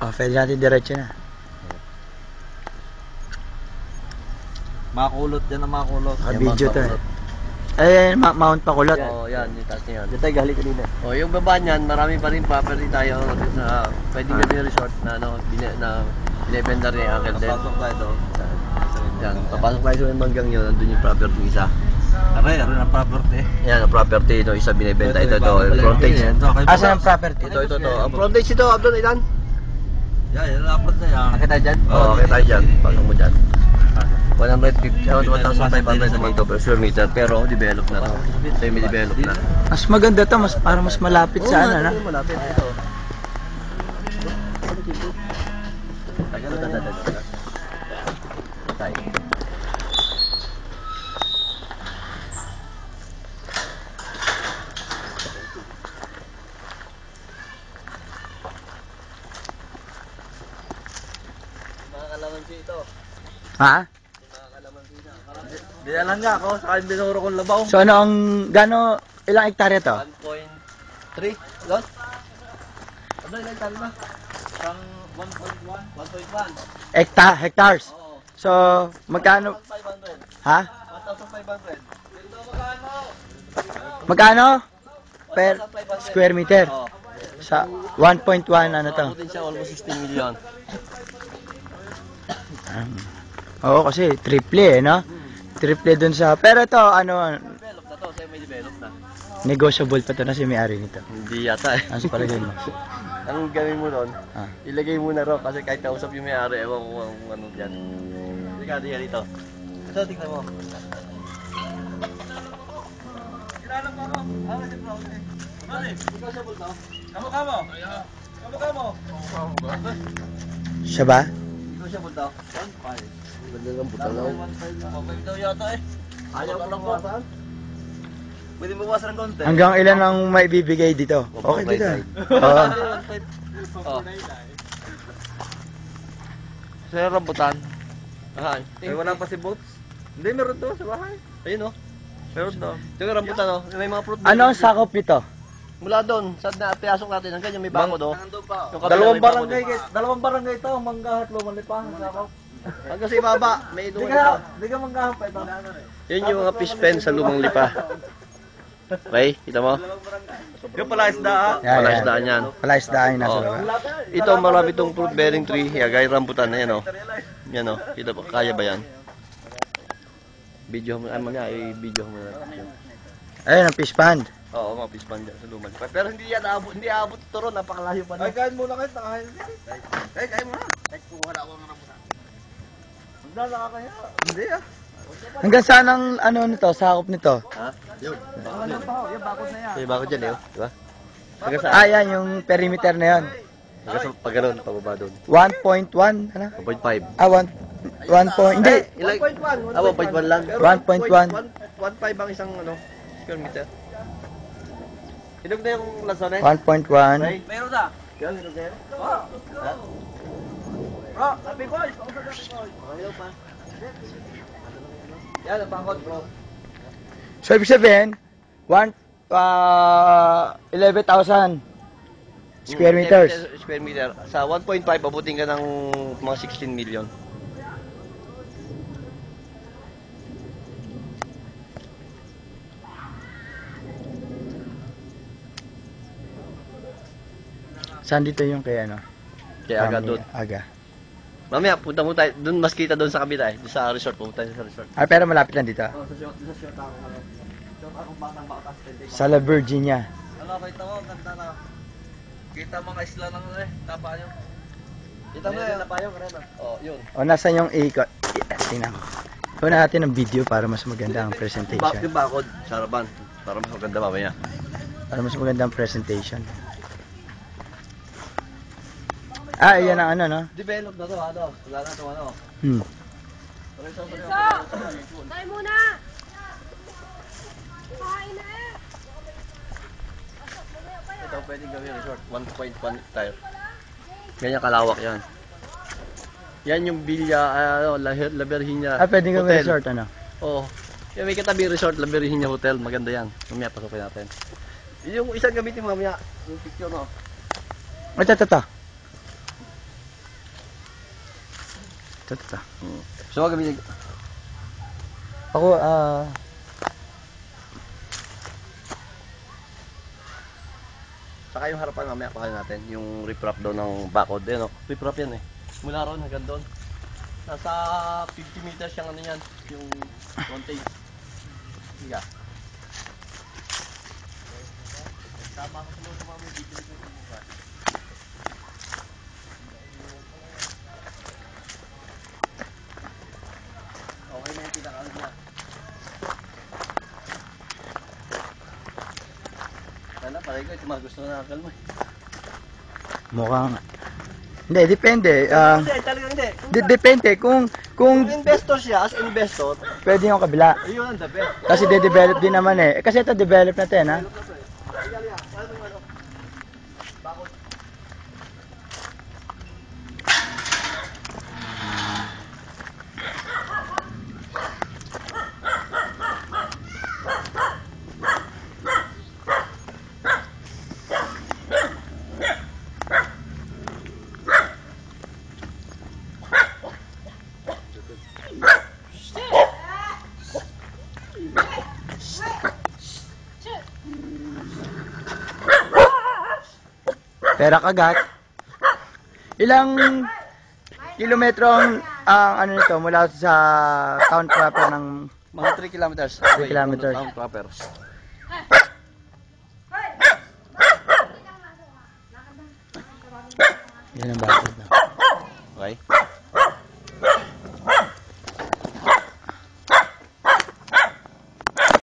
Oh, pwede natin diretso na. Makulot yan ang makulot. Video to eh. Eh, Mount Pakulot. Oo, yan, yung taas niya yan. Yan tayo galing kanina. Oh, yung baba niyan, marami pa rin property tayo sa pwedeng gawin resort na binibenta rin ang Uncle Den. Papasok tayo doon. Yan, papasok tayo sa manggang yun, nandun yung property isa. Aray ang property. Yan, ang property ito, isa binibenta. Ito, frontage. Asan ang property? Ito. Ang frontage ito, Abdon, ilan? Yan, lapot na yan. Nakita dyan? Oo, kita dyan. Pasok mo dyan. 1,500 naman ito per square meter, pero develop na to. Semi-develop na. Mas maganda to, para mas malapit sa ano, na? Malapit ito. Makakalamansi ito. Ha? Dinalan nga ako, saka yung dinuro kong labaw. So ano ang, ilang hektarya to? 1.3, Lon? Ano, ilang hektarya ba? Isang 1.1? 1.1. Hectares? Oo. So, magkano? 1,500. Ha? 1,500. Dito Magkano? Per 1,500. square meter? Oo. Sa 1.1 ano to? Abutin siya almost 16 million. Oo, kasi triple no? Triple dun sa, pero ito ano, Develop na to, semi-develop na. negotiable pa to na si may-ari nito. Hindi yata eh. Ano sa palagay mo? Ang gawin mo doon, Ah. ilagay mo na ro kasi kahit kausap yung may-ari, ewan ko kung ano dyan. Sige, diyan dito. Ito, tignan mo. Kilala pa ako. Ako si Bro. Mali, ikaw siya bulto. Kamukha mo. Kamukha mo. Siya ba? Ikaw siya bulto. 1.5. Ganda ng buto na. 1.5 daw yata eh. Ayaw ko lang bawasan. Pwede mo bawasan ng konti. Hanggang ilan ang maibibigay dito? Okay dito. Oo. Oh. Sir, rambutan. Ay, wala pa si Boots. Hindi, meron to sa bahay. Ayun oh. Meron to. Ito yung rambutan oh. May mga fruit. Ano ang sakop nito? Mula doon, sa pinasok natin, hanggang yung may bako do. Dalawang barangay ito, Manggahat, Lumalipa, sakop. Hanggang sa ibaba, may doon ito. Di ka Manggahat pa ito. Yun yung mga fish pen sa Lumang Lipa. Okay, kita mo? Yung palaisdaan. Palaisdaan yan. Palaisdaan yung nasa Oh. baba. Ito, marami itong fruit bearing tree. Gaya rambutan na yan, oh. Yan, oh. Kita po, kaya ba yan? Video mo, i-video mo na. Ayun, ang fish pond. Oo, mga fish pond dyan sa Lumang Lipa. Pero hindi aabot ito ron, napakalayo pa na. Ay, kain muna kayo, nakahain. Ay, kain muna. Ay, kuha na ako ng rambutan. Hindi, nakakaya. Hindi ah. Hanggang saan ang ano nito, sakop nito? Ha? Yun. Yung bakod na yan. Yung bakod dyan, eh, oh. Diba? Yan, yung perimeter na yun. Hanggang sa pag gano'n, pababa doon. 1.1, ano? 1.5. 1 point, hindi. 1.1. 1.1 lang. 1.1. 1.5 ang isang ano, square meter. Hinog na yung lason eh. 1.1. Meron na. Kaya hinog na yan? Oo. Bro, happy boys. Hinog pa. Yan, ang pangkot bro. So, ibig sabihin, 11,000 square meters. Square meter. Sa 1.5, abutin ka ng mga 16 million. Saan dito yung kay ano? Kaya agad doon. Aga. Mamaya, punta mo tayo. Doon mas kita doon sa kabila eh. Doon sa resort. Pumunta tayo sa resort. Ah, pero malapit lang dito. Oh, sa short ako. Short akong batang bakas. Sa La Virginia. Ano, kita mo, ganda na. Kita mga isla ng tapa nyo. Kita mo yun, napayo ka rin. Oh, yun. O, nasan yung ikot? Tingnan ko. Kuha natin ng video para mas maganda ang presentation. Yung bakod, saraban. Para mas maganda mamaya. Para mas maganda ang presentation. Ah, yan ang ano, no? Develop na to, ano? Wala na to, ano? Iso! Tayo muna! Kumain na eh! Ito pwedeng gawin resort. 1.1 hectare. Ganyan kalawak yan. Yan yung Villa, La Virginia Ah, pwede nga Hotel. resort, ano? Oo. Yung may katabi resort, La Virginia Hotel. Maganda yan. Mamaya pasukin natin. Yung isang gamitin mamaya. Yung picture, no? Ito. Ito. So, gamitin. Ako, Saka yung harapan mamaya pakain natin, yung riprap daw ng bakod. Ayan o, riprap yan eh. Mula ron hanggang doon. Nasa 50 meters yung ano yan, yung frontage. Sige. Tama ko sa loob ng mga may bibili ko yung bukas. Okay na yung pinakalo niya. Sana, paray ko, ito mga gusto na nakakal mo eh. mukhang... Hindi, depende. Hindi, talagang hindi. Depende kung Kung investor siya, as investor, pwede yung kabila. yun ang the best. Kasi de-develop din naman eh. Kasi ito develop na 'to, ha? Pera kagat. Ilang kilometro ang ano nito mula sa town proper ng Mga 3 kilometers. 3 kilometers. Town proper. yan ang bago.